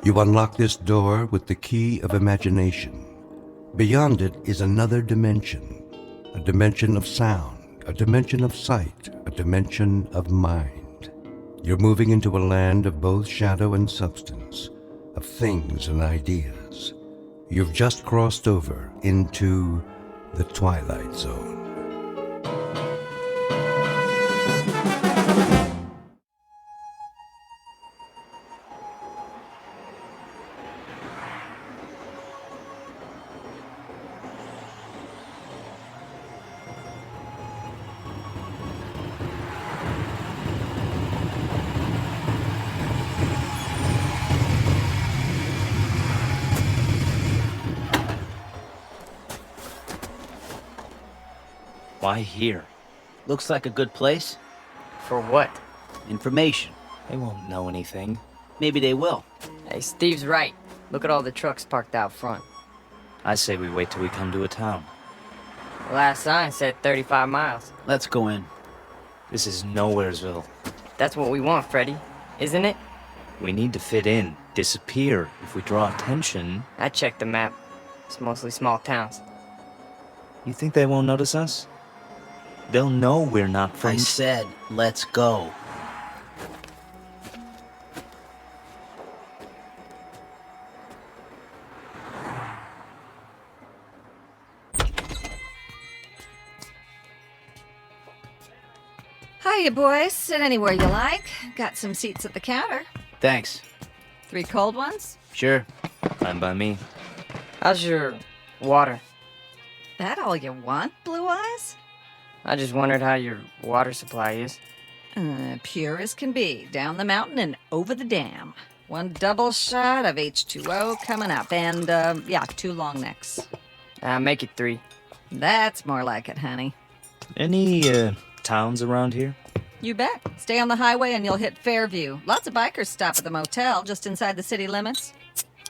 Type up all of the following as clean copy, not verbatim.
You unlock this door with the key of imagination. Beyond it is another dimension, a dimension of sound, a dimension of sight, a dimension of mind. You're moving into a land of both shadow and substance, of things and ideas. You've just crossed over into the Twilight Zone. Why here? Looks like a good place. For what? Information. They won't know anything. Maybe they will. Hey, Steve's right. Look at all the trucks parked out front. I say we wait till we come to a town. The last sign said 35 miles. Let's go in. This is Nowheresville. That's what we want, Freddy. Isn't it? We need to fit in, disappear. If we draw attention... I checked the map. It's mostly small towns. You think they won't notice us? They'll know we're not from... I said, let's go. Hiya, boys. Sit anywhere you like. Got some seats at the counter. Thanks. 3 cold ones? Sure. Fine by me. How's your water? That all you want, Blue Eyes? I just wondered how your water supply is. Pure as can be. Down the mountain and over the dam. 1 double shot of H2O coming up. And, 2 long necks. Make it 3. That's more like it, honey. Any, towns around here? You bet. Stay on the highway and you'll hit Fairview. Lots of bikers stop at the motel just inside the city limits.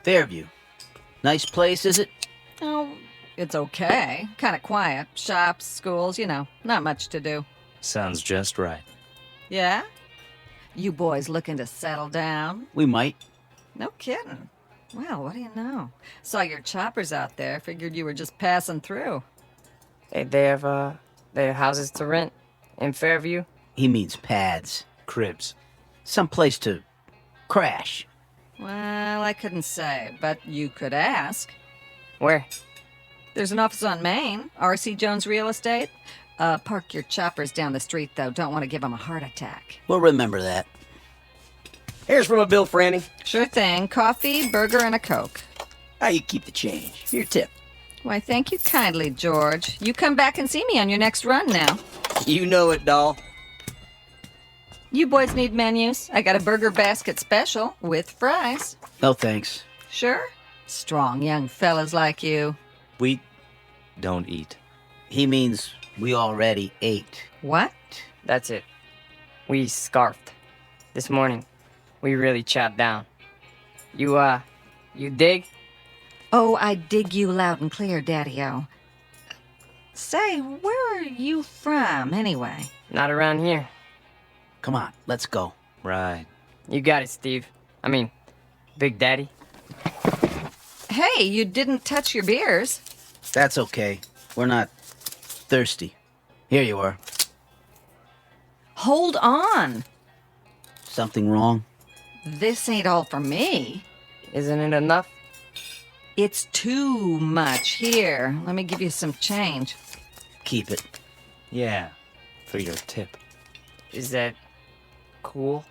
Fairview. Nice place, is it? Oh, it's okay. Kind of quiet. Shops, schools, not much to do. Sounds just right. Yeah? You boys looking to settle down? We might. No kidding. Well, what do you know? Saw your choppers out there. Figured you were just passing through. They have houses to rent in Fairview? He means pads. Cribs. Some place to crash. Well, I couldn't say, but you could ask. Where? There's an office on Main, R.C. Jones Real Estate. Park your choppers down the street, though. Don't want to give them a heart attack. We'll remember that. Here's from a bill, Franny. Sure thing. Coffee, burger, and a Coke. How you keep the change? Your tip. Why, thank you kindly, George. You come back and see me on your next run now. You know it, doll. You boys need menus? I got a burger basket special with fries. No thanks. Sure? Strong young fellas like you. We don't eat. He means we already ate. What? That's it. We scarfed. This morning, we really chopped down. You dig? Oh, I dig you loud and clear, Daddy-O. Say, where are you from, anyway? Not around here. Come on, let's go. Right. You got it, Steve. I mean, Big Daddy. Hey, you didn't touch your beers. That's okay. We're not thirsty. Here you are. Hold on. Something wrong? This ain't all for me. Isn't it enough? It's too much. Here, let me give you some change. Keep it. Yeah. For your tip. Is that cool?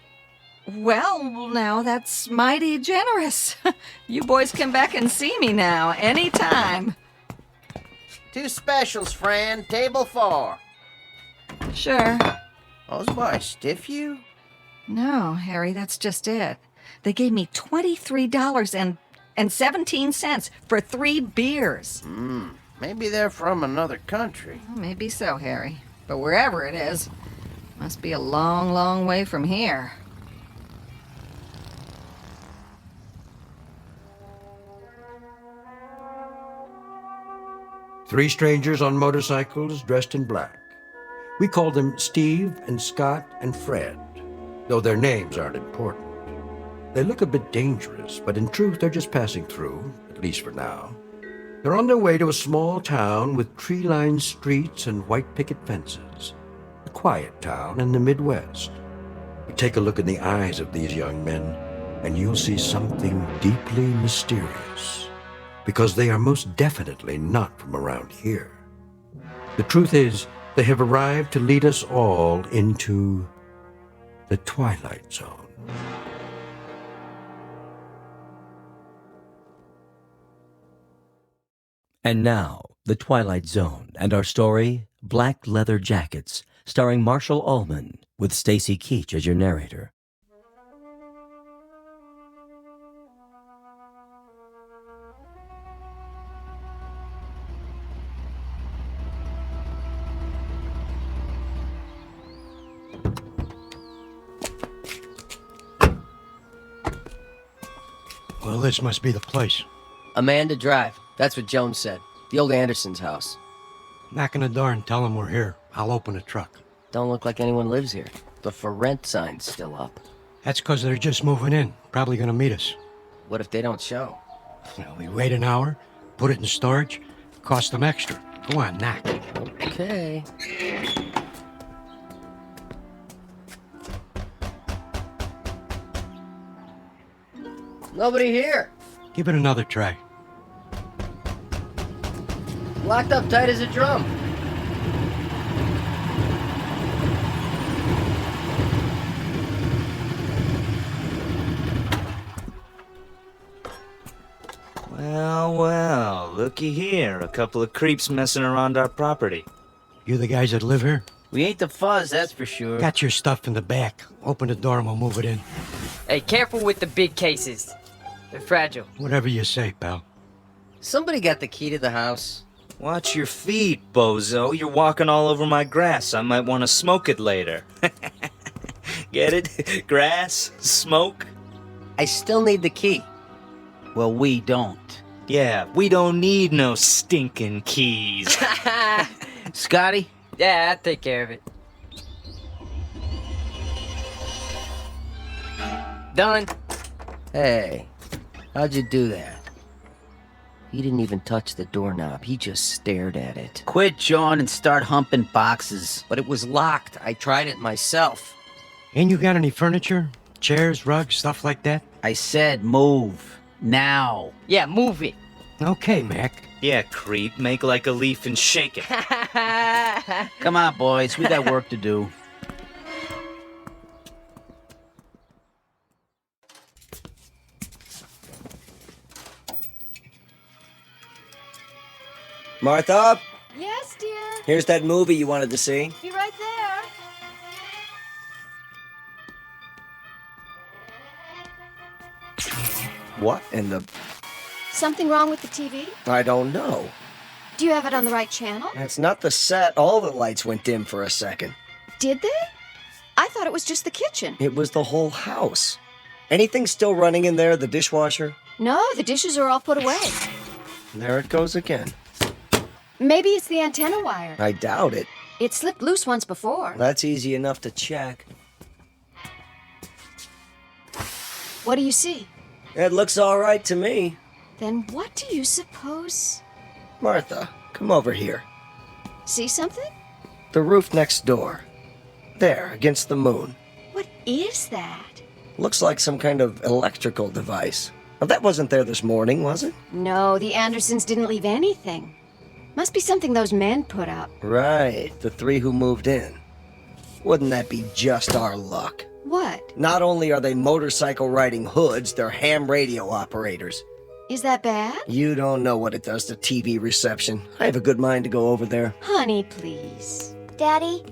Well, now that's mighty generous. You boys come back and see me now, anytime. 2 specials, Fran. Table 4. Sure. Those boys stiff you? No, Harry, that's just it. They gave me $23.17 for 3 beers. Maybe they're from another country. Well, maybe so, Harry. But wherever it is, must be a long, long way from here. Three strangers on motorcycles dressed in black. We call them Steve and Scott and Fred, though their names aren't important. They look a bit dangerous, but in truth they're just passing through, at least for now. They're on their way to a small town with tree-lined streets and white picket fences. A quiet town in the Midwest. But take a look in the eyes of these young men, and you'll see something deeply mysterious. Because they are most definitely not from around here. The truth is, they have arrived to lead us all into the Twilight Zone. And now, The Twilight Zone and our story, Black Leather Jackets, starring Marshall Ullman, with Stacy Keach as your narrator. Well, this must be the place. Amanda Drive. That's what Jones said. The old Anderson's house. Knock on the door and tell them we're here. I'll open the truck. Don't look like anyone lives here. The for rent sign's still up. That's because they're just moving in. Probably gonna meet us. What if they don't show? Well, we wait an hour, put it in storage, cost them extra. Go on, knock. Okay. Nobody here. Give it another try. Locked up tight as a drum. Well, looky here. A couple of creeps messing around our property. You the guys that live here? We ain't the fuzz, that's for sure. Got your stuff in the back. Open the door and we'll move it in. Hey, careful with the big cases. They're fragile. Whatever you say, pal. Somebody got the key to the house. Watch your feet, bozo. You're walking all over my grass. I might want to smoke it later. Get it? Grass? Smoke? I still need the key. Well, we don't. Yeah, we don't need no stinking keys. Scotty? Yeah, I'll take care of it. Done. Hey, how'd you do that? He didn't even touch the doorknob. He just stared at it. Quit, John, and start humping boxes. But it was locked. I tried it myself. Ain't you got any furniture? Chairs, rugs, stuff like that? I said move. Now. Yeah, move it. Okay, Mac. Yeah, creep. Make like a leaf and shake it. Come on, boys. We got work to do. Martha, Yes, dear. here's that movie you wanted to see. Be right there. What in the... Something wrong with the TV? I don't know. Do you have it on the right channel? That's not the set. All the lights went dim for a second. Did they? I thought it was just the kitchen. It was the whole house. Anything still running in there, the dishwasher? No, the dishes are all put away. There it goes again. Maybe it's the antenna wire. I doubt it. It slipped loose once before. That's easy enough to check. What do you see? It looks all right to me. Then what do you suppose? Martha, come over here. See something? The roof next door. There, against the moon. What is that? Looks like some kind of electrical device. Well, that wasn't there this morning, was it? No, the Andersons didn't leave anything. Must be something those men put up. Right, the three who moved in. Wouldn't that be just our luck? What? Not only are they motorcycle-riding hoods, they're ham radio operators. Is that bad? You don't know what it does to TV reception. I have a good mind to go over there. Honey, please. Daddy,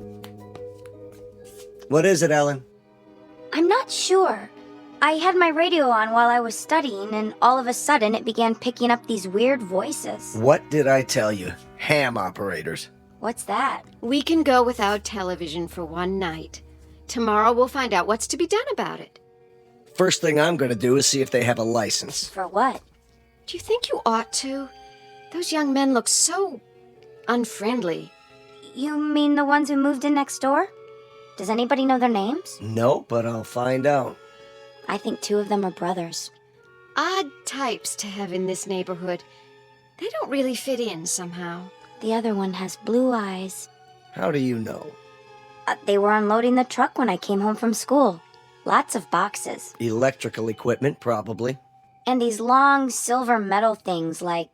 What is it, Ellen? I'm not sure. I had my radio on while I was studying, and all of a sudden it began picking up these weird voices. What did I tell you? Ham operators. What's that? We can go without television for one night. Tomorrow we'll find out what's to be done about it. First thing I'm going to do is see if they have a license. For what? Do you think you ought to? Those young men look so unfriendly. You mean the ones who moved in next door? Does anybody know their names? No, but I'll find out. I think 2 of them are brothers. Odd types to have in this neighborhood. They don't really fit in somehow. The other one has blue eyes. How do you know? They were unloading the truck when I came home from school. Lots of boxes. Electrical equipment, probably. And these long silver metal things like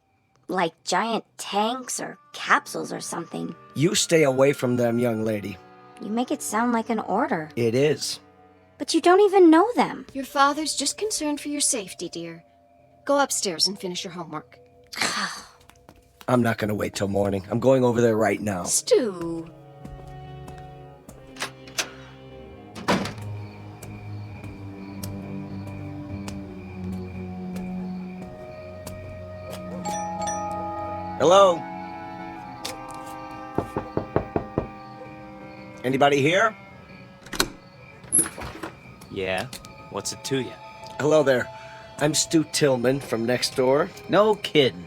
giant tanks or capsules or something. You stay away from them, young lady. You make it sound like an order. It is. But you don't even know them. Your father's just concerned for your safety, dear. Go upstairs and finish your homework. I'm not gonna wait till morning. I'm going over there right now. Stu. Hello? Anybody here? Yeah? What's it to you? Hello there. I'm Stu Tillman from next door. No kidding.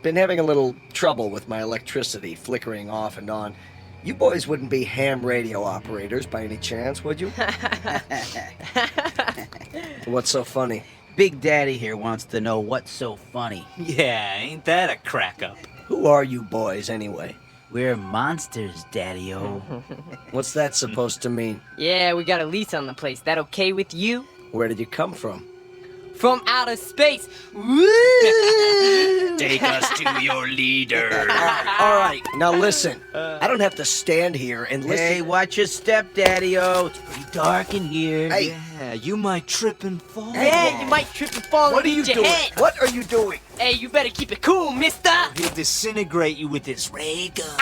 Been having a little trouble with my electricity, flickering off and on. You boys wouldn't be ham radio operators by any chance, would you? What's so funny? Big Daddy here wants to know what's so funny. Yeah, ain't that a crack up? Who are you boys, anyway? We're monsters, Daddy-o. What's that supposed to mean? Yeah, we got a lease on the place. That okay with you? Where did you come from? From outer space. Take us to your leader. All right, now listen. I don't have to stand here and listen. Hey, watch your step, Daddy-o. It's pretty dark in here. Hey. Yeah, you might trip and fall. Yeah, you might trip and fall What and are you hit your doing? head. What are you doing? Hey, you better keep it cool, mister. He'll disintegrate you with his ray gun.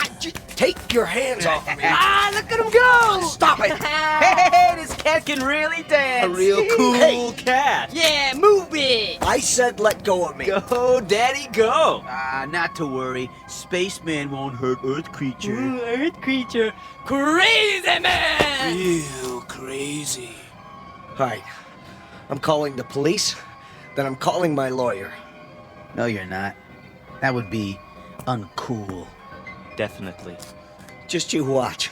Take your hands off of me. Ah, look at him go. Stop it. Hey, this cat can really dance. A real cool Hey. cat. Yeah, move it. I said let go of me. Go, daddy, go. Not to worry. Spaceman won't hurt Earth creature. Earth creature. Crazy man. Real crazy. All right. I'm calling the police. Then I'm calling my lawyer. No, you're not. That would be uncool. Definitely. Just you watch.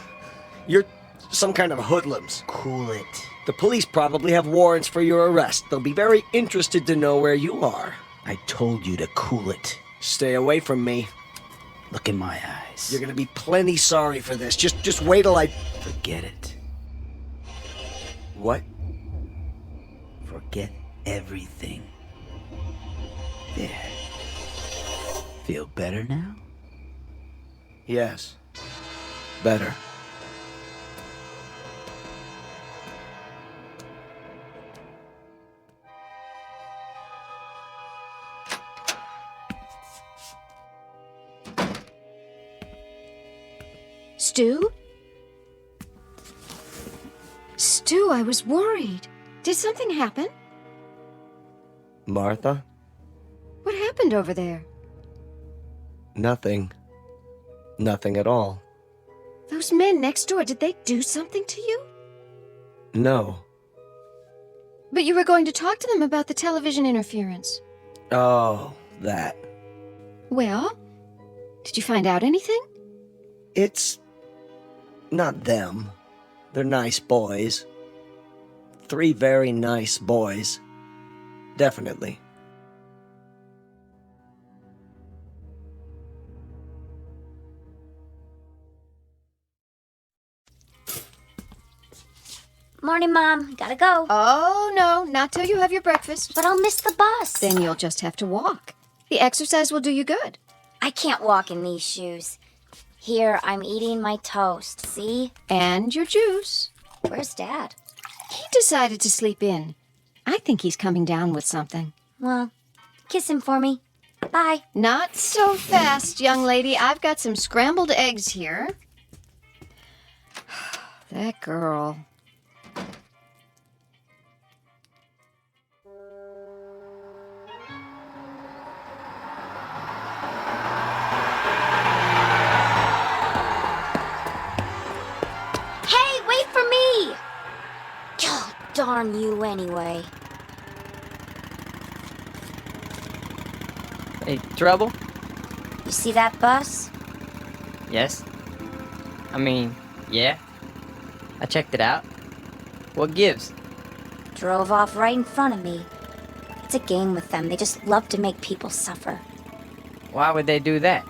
You're some kind of hoodlums. Cool it. The police probably have warrants for your arrest. They'll be very interested to know where you are. I told you to cool it. Stay away from me. Look in my eyes. You're gonna be plenty sorry for this. Just wait till I... Forget it. What? Forget everything. There. Feel better now? Yes. Better. Stu? Stu, I was worried. Did something happen? Martha? What happened over there? Nothing. Nothing at all. Those men next door, did they do something to you? No. But you were going to talk to them about the television interference. Oh, that. Well, did you find out anything? It's... not them. They're nice boys. 3 very nice boys. Definitely. Morning, Mom. Gotta go. Oh, no, not till you have your breakfast. But I'll miss the bus. Then you'll just have to walk. The exercise will do you good. I can't walk in these shoes. Here, I'm eating my toast. See? And your juice. Where's Dad? He decided to sleep in. I think he's coming down with something. Well, kiss him for me. Bye. Not so fast, young lady. I've got some scrambled eggs here. That girl. Hey, wait for me! Oh, darn you anyway. Hey, trouble? You see that bus? Yes. I mean, yeah. I checked it out. What gives? drove off right in front of me. It's a game with them. They just love to make people suffer. Why would they do that?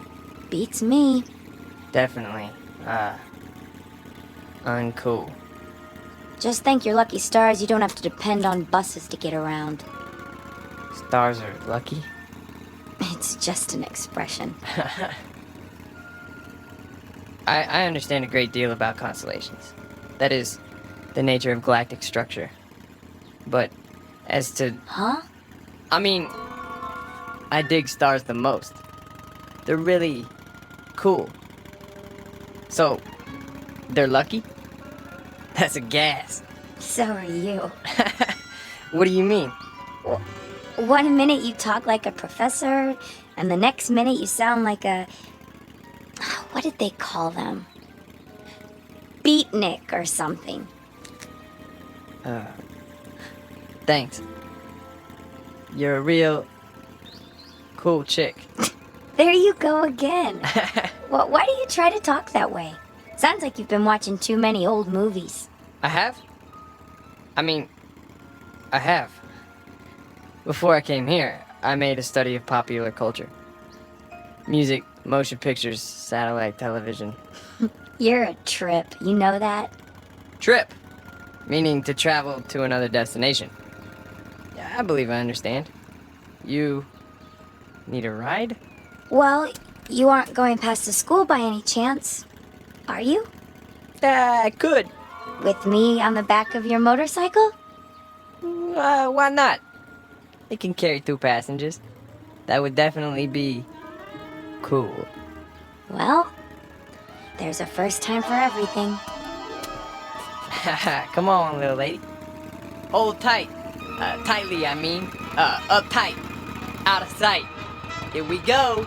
Beats me. Definitely, uncool. Just thank your lucky stars you don't have to depend on buses to get around. Stars are lucky? It's just an expression. I understand a great deal about constellations. That is, the nature of galactic structure. But as to... Huh? I mean, I dig stars the most. They're really cool. So, they're lucky? That's a gas. So are you. What do you mean? One minute you talk like a professor, and the next minute you sound like a... What did they call them? Beatnik or something. Thanks. You're a real cool chick. There you go again. Well, why do you try to talk that way? Sounds like you've been watching too many old movies. I have? I mean, I have. Before I came here, I made a study of popular culture. Music, motion pictures, satellite television. You're a trip, you know that? Trip, meaning to travel to another destination. Yeah, I believe I understand. You need a ride? Well, you aren't going past the school by any chance, are you? I could. With me on the back of your motorcycle? Why not? It can carry 2 passengers. That would definitely be cool. Well, there's a first time for everything. Come on, little lady. Hold tight. Tightly, I mean. Uptight. Out of sight. Here we go.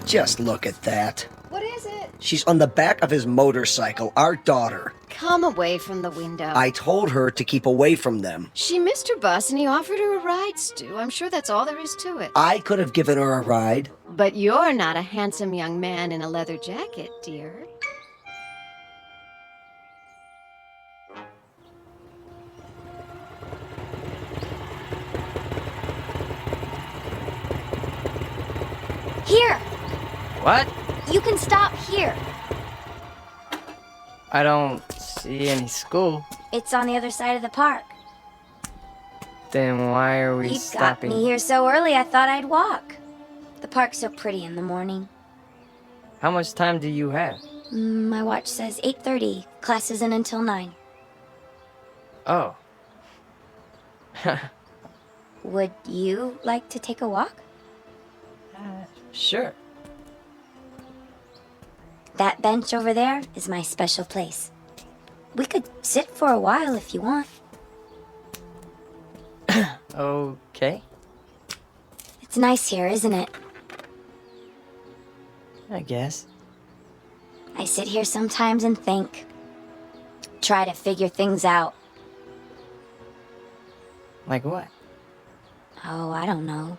Just look at that. What is it? She's on the back of his motorcycle, our daughter. Come away from the window. I told her to keep away from them. She missed her bus and he offered her a ride, Stu. I'm sure that's all there is to it. I could have given her a ride. But you're not a handsome young man in a leather jacket, dear. Here! What? You can stop here. I don't see any school. It's on the other side of the park. Then why are we You got stopping? me here so early I thought I'd walk. The park's so pretty in the morning. How much time do you have? My watch says 8:30. Class isn't until 9. Oh. Would you like to take a walk? Sure. That bench over there is my special place. We could sit for a while if you want. Okay. It's nice here, isn't it? I guess. I sit here sometimes and think. Try to figure things out. Like what? Oh, I don't know.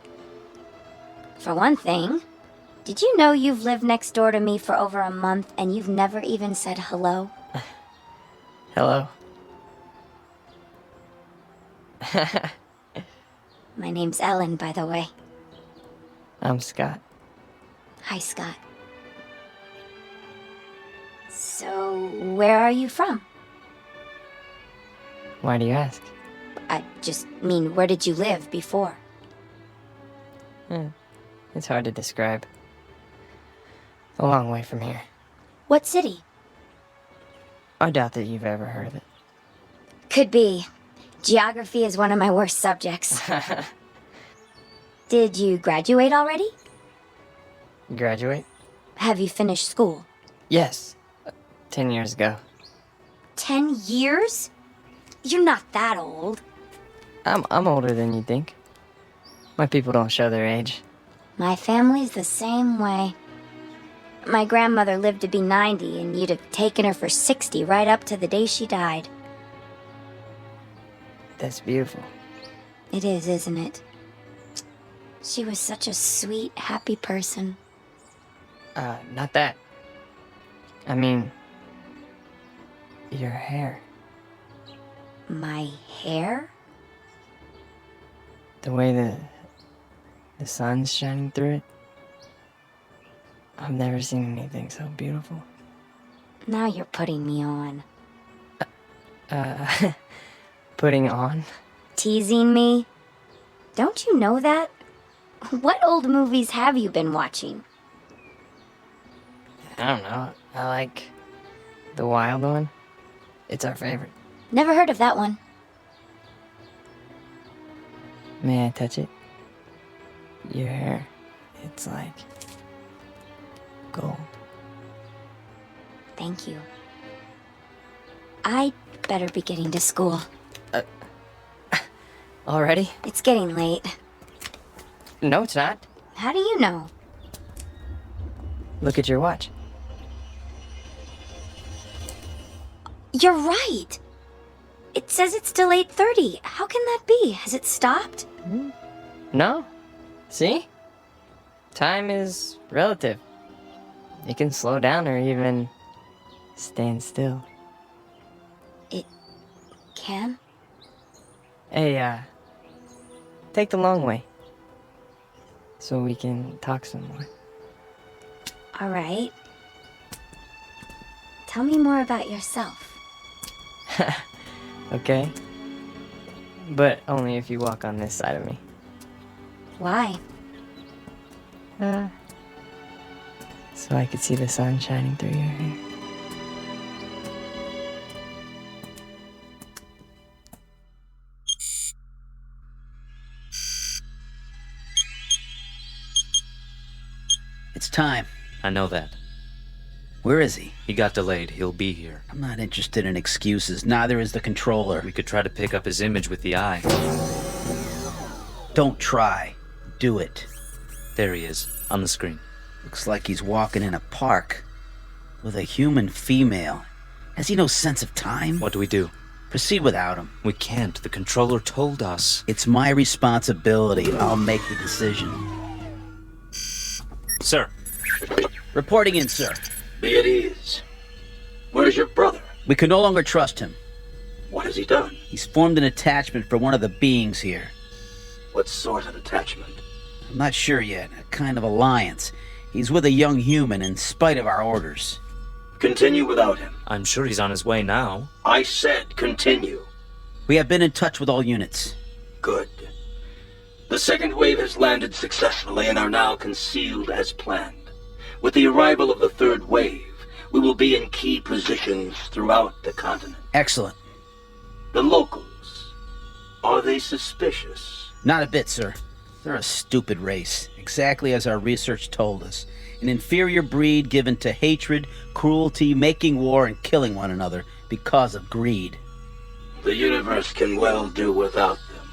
For one thing, did you know you've lived next door to me for over a month and you've never even said hello? Hello. My name's Ellen, by the way. I'm Scott. Hi, Scott. So, where are you from? Why do you ask? I just mean, where did you live before? It's hard to describe. A long way from here. What city? I doubt that you've ever heard of it. Could be. Geography is one of my worst subjects. Did you graduate already? Graduate? Have you finished school? Yes. 10 years ago. 10 years? You're not that old. I'm older than you think. My people don't show their age. My family's the same way. My grandmother lived to be 90, and you'd have taken her for 60 right up to the day she died. That's beautiful. It is, isn't it? She was such a sweet, happy person. Not that. I mean, Your hair. My hair? The way the sun's shining through it. I've never seen anything so beautiful. Now you're putting me on. Putting on? Teasing me? Don't you know that? What old movies have you been watching? I don't know. I like the wild one. It's our favorite. Never heard of that one. May I touch it? Your hair. It's like gold. Thank you. I'd better be getting to school. Already? It's getting late. No, it's not. How do you know? Look at your watch. You're right. It says it's still 8:30. How can that be? Has it stopped? No. See? Time is relative. It can slow down or even stand still. It can? Hey, take the long way. So we can talk some more. All right. Tell me more about yourself. Okay? But only if you walk on this side of me. Why? So I could see the sun shining through your hair. It's time. I know that. Where is he? He got delayed. He'll be here. I'm not interested in excuses. Neither is the controller. We could try to pick up his image with the eye. Don't try. Do it. There he is, on the screen. Looks like he's walking in a park with a human female. Has he no sense of time? What do we do? Proceed without him. We can't. The controller told us. It's my responsibility. I'll make the decision. Sir. Reporting in, sir. Be at ease. Where's your brother? We can no longer trust him. What has he done? He's formed an attachment for one of the beings here. What sort of attachment? I'm not sure yet. A kind of alliance. He's with a young human in spite of our orders. Continue without him. I'm sure he's on his way now. I said continue. We have been in touch with all units. Good. The second wave has landed successfully and are now concealed as planned. With the arrival of the third wave, we will be in key positions throughout the continent. Excellent. The locals, are they suspicious? Not a bit, sir. They're a stupid race, exactly as our research told us. An inferior breed given to hatred, cruelty, making war, and killing one another because of greed. The universe can well do without them.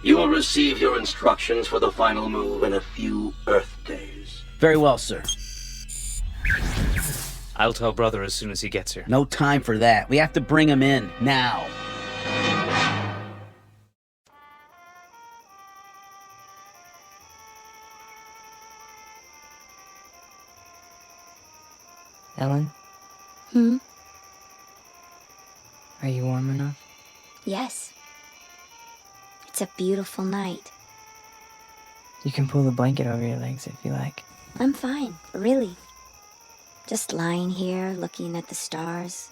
You will receive your instructions for the final move in a few Earth days. Very well, sir. I'll tell brother as soon as he gets here. No time for that. We have to bring him in, now. Ellen? Hmm? Are you warm enough? Yes. It's a beautiful night. You can pull the blanket over your legs if you like. I'm fine, really. Just lying here, looking at the stars.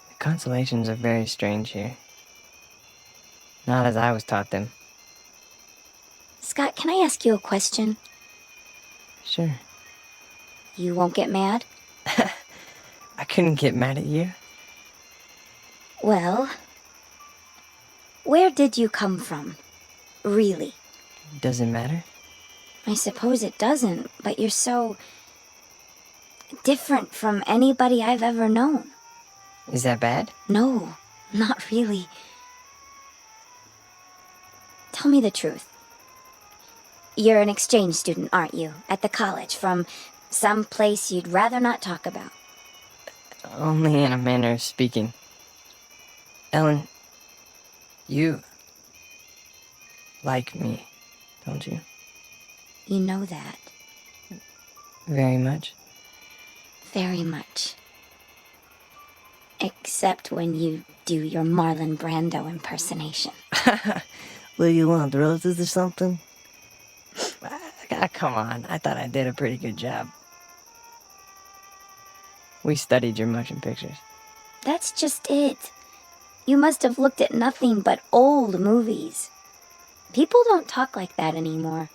The constellations are very strange here. Not as I was taught them. Scott, can I ask you a question? Sure. You won't get mad? I couldn't get mad at you. Well, where did you come from? Really? Doesn't matter. I suppose it doesn't, but you're so different from anybody I've ever known. Is that bad? No, not really. Tell me the truth. You're an exchange student, aren't you? At the college, from some place you'd rather not talk about. Only in a manner of speaking. Ellen, you like me, don't you? You know that. Very much. Very much. Except when you do your Marlon Brando impersonation. Will you want roses or something? Come on, I thought I did a pretty good job. We studied your motion pictures. That's just it. You must have looked at nothing but old movies. People don't talk like that anymore.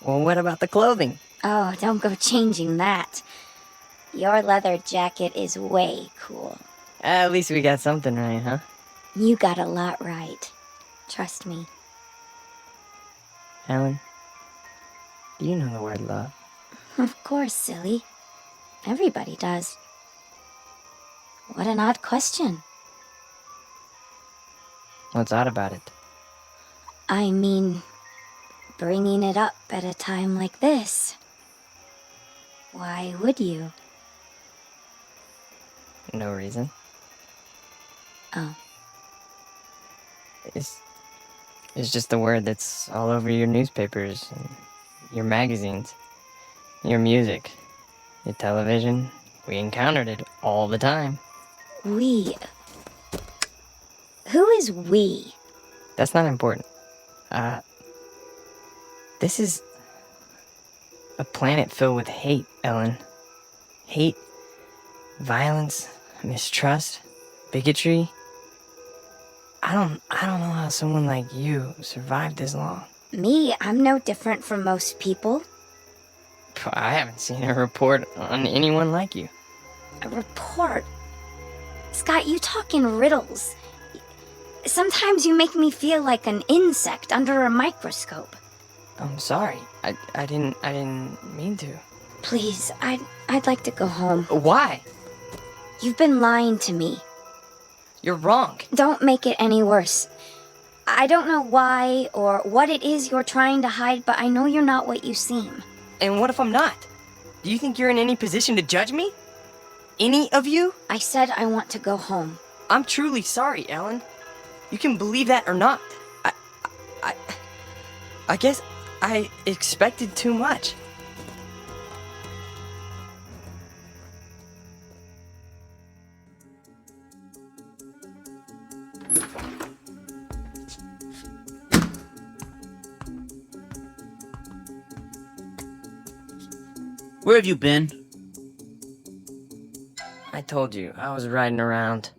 Well, what about the clothing? Oh, don't go changing that. Your leather jacket is way cool. At least we got something right, huh? You got a lot right. Trust me. Helen, do you know the word love? Of course, silly. Everybody does. What an odd question. What's odd about it? I mean, bringing it up at a time like this. Why would you? No reason. Oh. It's just the word that's all over your newspapers, and your magazines, your music, your television. We encountered it all the time. We. Who is we? That's not important. This is a planet filled with hate, Ellen. Hate, violence, mistrust, bigotry. I don't know how someone like you survived this long. Me? I'm no different from most people. I haven't seen a report on anyone like you. A report? Scott, you talk in riddles. Sometimes you make me feel like an insect under a microscope. I'm sorry. I didn't mean to. Please, I'd like to go home. Why? You've been lying to me. You're wrong. Don't make it any worse. I don't know why or what it is you're trying to hide, but I know you're not what you seem. And what if I'm not? Do you think you're in any position to judge me? Any of you? I said I want to go home. I'm truly sorry, Ellen. You can believe that or not. I guess I expected too much. Where have you been? I told you, I was riding around.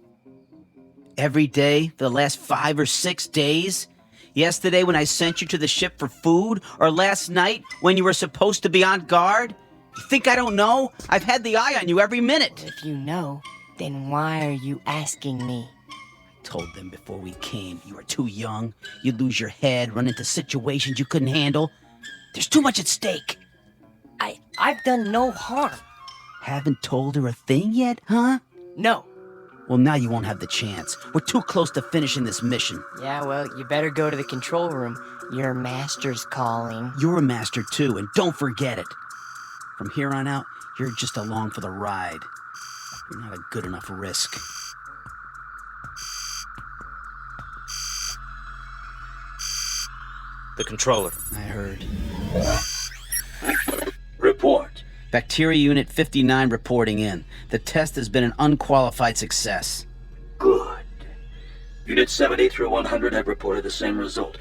Every day for the last 5 or 6 days? Yesterday when I sent you to the ship for food? Or last night when you were supposed to be on guard? You think I don't know? I've had the eye on you every minute. If you know, then why are you asking me? I told them before we came you were too young. You'd lose your head, run into situations you couldn't handle. There's too much at stake. I've done no harm. Haven't told her a thing yet, huh? No. Well, now you won't have the chance. We're too close to finishing this mission. Yeah, well, you better go to the control room. Your master's calling. You're a master too, and don't forget it. From here on out, you're just along for the ride. You're not a good enough risk. The controller. I heard. Report. Bacteria Unit 59 reporting in. The test has been an unqualified success. Good. Unit 70 through 100 have reported the same result.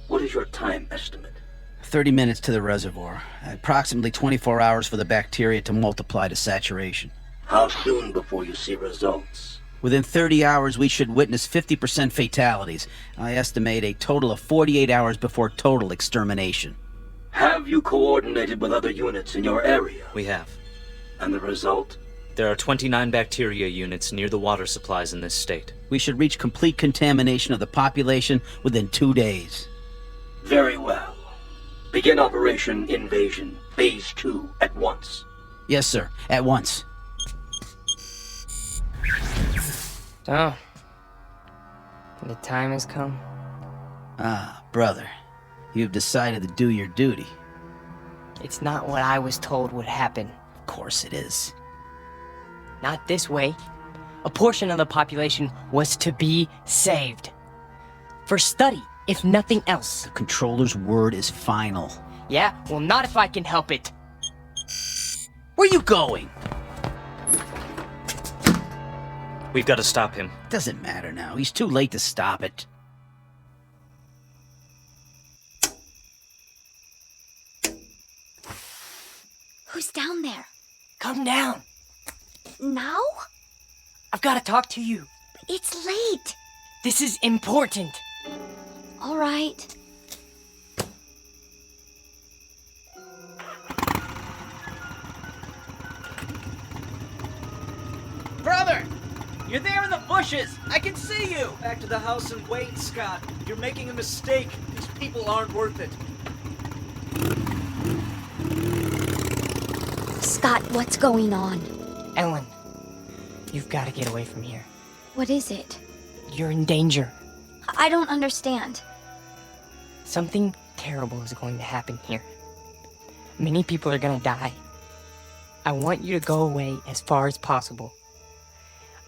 What is your time estimate? 30 minutes to the reservoir. Approximately 24 hours for the bacteria to multiply to saturation. How soon before you see results? Within 30 hours, we should witness 50% fatalities. I estimate a total of 48 hours before total extermination. Have you coordinated with other units in your area? We have. And the result? There are 29 bacteria units near the water supplies in this state. We should reach complete contamination of the population within 2 days. Very well. Begin Operation Invasion, Phase 2, at once. Yes, sir. At once. So, the time has come. Ah, brother. You've decided to do your duty. It's not what I was told would happen. Of course it is. Not this way. A portion of the population was to be saved. For study, if nothing else. The controller's word is final. Yeah, well, not if I can help it. Where are you going? We've got to stop him. Doesn't matter now. He's too late to stop it. Who's down there? Come down. Now? I've got to talk to you. It's late. This is important. All right. Brother! You're there in the bushes! I can see you! Back to the house and wait, Scott. You're making a mistake. These people aren't worth it. Scott, what's going on? Ellen, you've got to get away from here. What is it? You're in danger. I don't understand. Something terrible is going to happen here. Many people are going to die. I want you to go away as far as possible.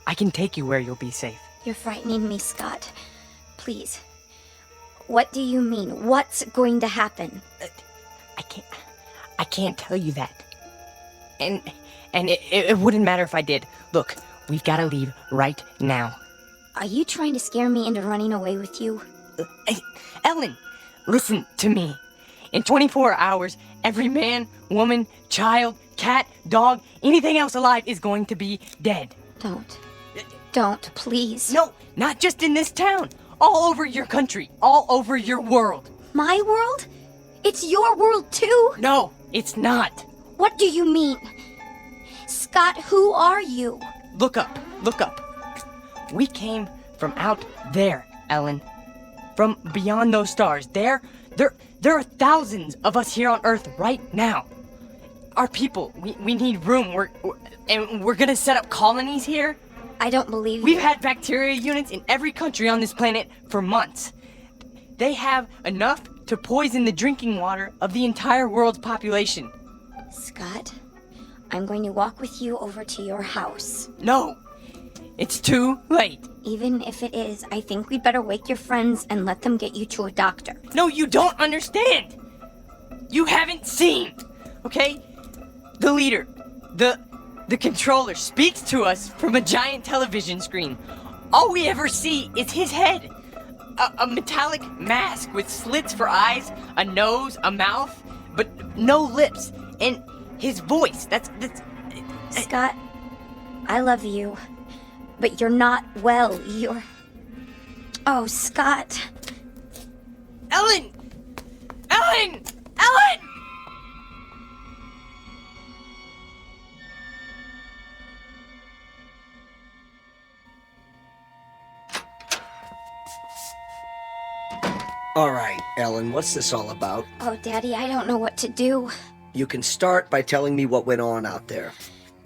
I can take you where you'll be safe. You're frightening me, Scott. Please. What do you mean? What's going to happen? I can't tell you that. And it wouldn't matter if I did. Look, we've got to leave right now. Are you trying to scare me into running away with you? Ellen, listen to me. In 24 hours, every man, woman, child, cat, dog, anything else alive is going to be dead. Don't, please. No, not just in this town. All over your country. All over your world. My world? It's your world too? No, it's not. What do you mean? Scott, who are you? Look up. We came from out there, Ellen. From beyond those stars. There are thousands of us here on Earth right now. Our people, we need room. We're gonna set up colonies here. I don't believe We've had bacteria units in every country on this planet for months. They have enough to poison the drinking water of the entire world's population. Scott, I'm going to walk with you over to your house. No, it's too late. Even if it is, I think we'd better wake your friends and let them get you to a doctor. No, you don't understand. You haven't seen, okay? The leader, the controller speaks to us from a giant television screen. All we ever see is his head. A metallic mask with slits for eyes, a nose, a mouth, but no lips. And his voice, that's... Scott, I love you, but you're not well. You're... Oh, Scott. Ellen! All right, Ellen, what's this all about? Oh, Daddy, I don't know what to do. You can start by telling me what went on out there.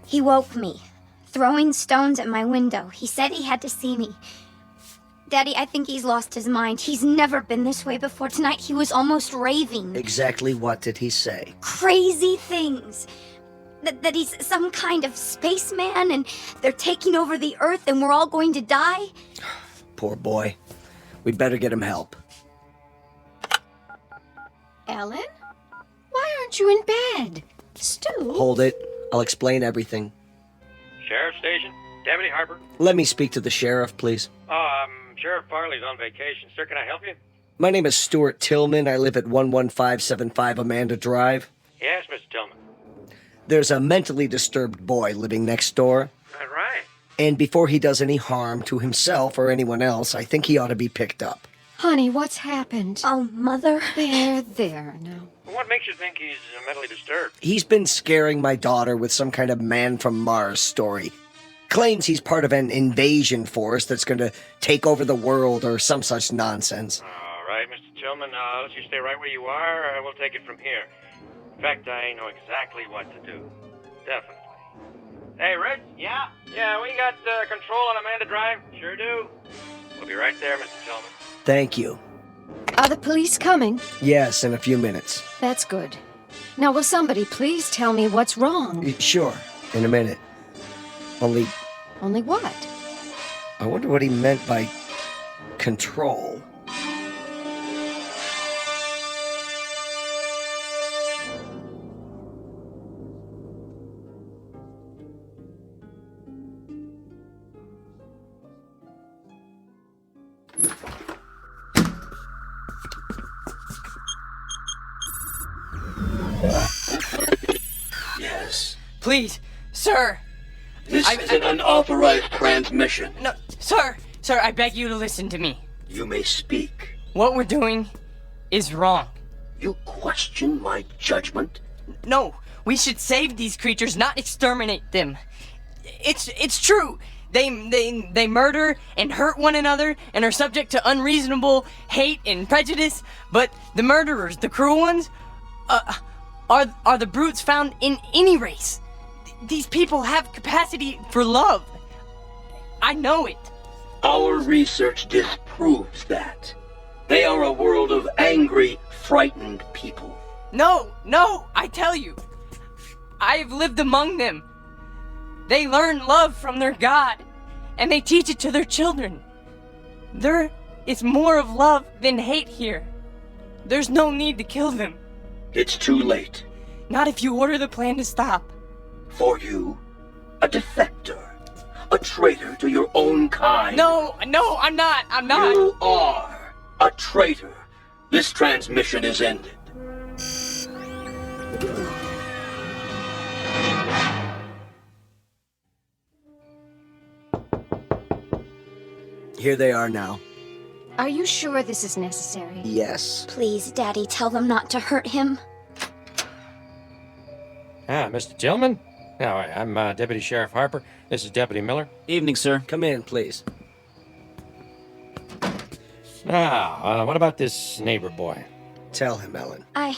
He woke me, throwing stones at my window. He said he had to see me. Daddy, I think he's lost his mind. He's never been this way before. Tonight he was almost raving. Exactly what did he say? Crazy things. That he's some kind of spaceman and they're taking over the Earth and we're all going to die. Poor boy. We'd better get him help. Ellen? Why aren't you in bed? Stu? Hold it. I'll explain everything. Sheriff Station? Deputy Harper? Let me speak to the sheriff, please. Sheriff Farley's on vacation. Sir, can I help you? My name is Stuart Tillman. I live at 11575 Amanda Drive. Yes, Mr. Tillman. There's a mentally disturbed boy living next door. All right. And before he does any harm to himself or anyone else, I think he ought to be picked up. Honey, what's happened? Oh, Mother. There now. What makes you think he's mentally disturbed? He's been scaring my daughter with some kind of man from Mars story. Claims he's part of an invasion force that's going to take over the world or some such nonsense. All right, Mr. Tillman, let you stay right where you are. We'll take it from here. In fact, I know exactly what to do. Definitely. Hey, Red? Yeah? Yeah, we got control on Amanda Drive. Sure do. We'll be right there, Mr. Tillman. Thank you. Are the police coming? Yes, in a few minutes. That's good. Now, will somebody please tell me what's wrong? Sure, in a minute. Only what? I wonder what he meant by control. Yes. Please, sir. This is an unauthorized transmission. No, sir, I beg you to listen to me. You may speak. What we're doing is wrong. You question my judgment? No, we should save these creatures, not exterminate them. It's true. They murder and hurt one another and are subject to unreasonable hate and prejudice, but the murderers, the cruel ones, are the brutes found in any race. These people have capacity for love. I know it. Our research disproves that. They are a world of angry, frightened people. No, I tell you. I've lived among them. They learn love from their God, and they teach it to their children. There is more of love than hate here. There's no need to kill them. It's too late. Not if you order the plan to stop. For you, a defector, a traitor to your own kind. No, I'm not. You are a traitor. This transmission is ended. Here they are now. Are you sure this is necessary? Yes. Please, Daddy, tell them not to hurt him. Mr. Tillman? No, I'm Deputy Sheriff Harper. This is Deputy Miller. Evening, sir. Come in, please. Now, what about this neighbor boy? Tell him, Ellen. I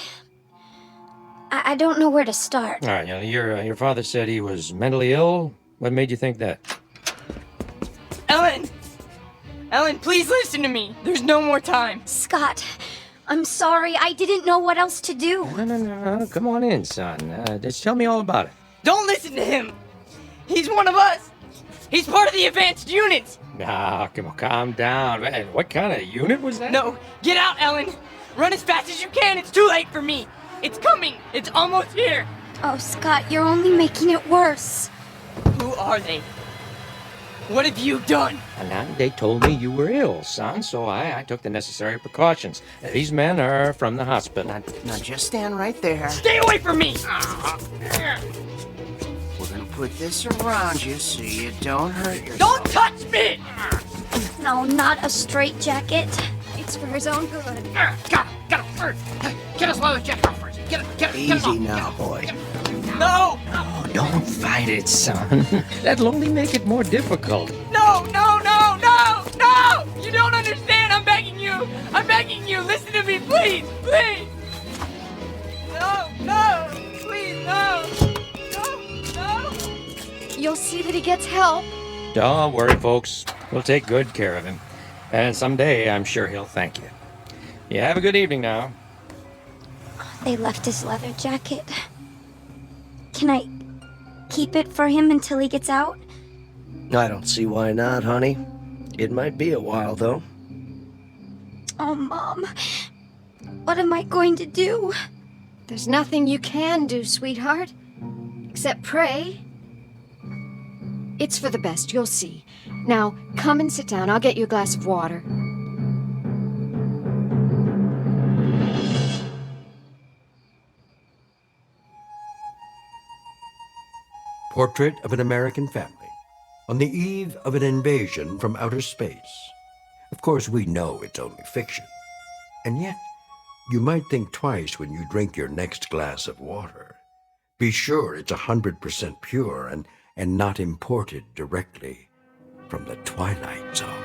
don't know where to start. All right, your father said he was mentally ill. What made you think that? Ellen, please listen to me. There's no more time. Scott, I'm sorry. I didn't know what else to do. No. Come on in, son. Just tell me all about it. Don't listen to him. He's one of us. He's part of the advanced units. Nah, come on, calm down. Man, what kind of unit was that? No, get out, Ellen. Run as fast as you can. It's too late for me. It's coming. It's almost here. Oh, Scott, you're only making it worse. Who are they? What have you done? And they told me you were ill, son, so I took the necessary precautions. These men are from the hospital. Now just stand right there. Stay away from me! We're gonna put this around you so you don't hurt yourself. Don't touch me! No, not a straitjacket. It's for his own good. Get him first! Get us low, Jack first! Get him! Easy now, boy. No! Oh, don't fight it, son. That'll only make it more difficult. No! You don't understand! I'm begging you! Listen to me, please! No! Please, no! You'll see that he gets help. Don't worry, folks. We'll take good care of him. And someday, I'm sure he'll thank you. You have a good evening now. They left his leather jacket. Can I keep it for him until he gets out? I don't see why not, honey. It might be a while, though. Oh, Mom. What am I going to do? There's nothing you can do, sweetheart. Except pray. It's for the best, you'll see. Now, come and sit down. I'll get you a glass of water. Portrait of an American family on the eve of an invasion from outer space. Of course, we know it's only fiction. And yet, you might think twice when you drink your next glass of water. Be sure it's 100% pure and not imported directly from the Twilight Zone.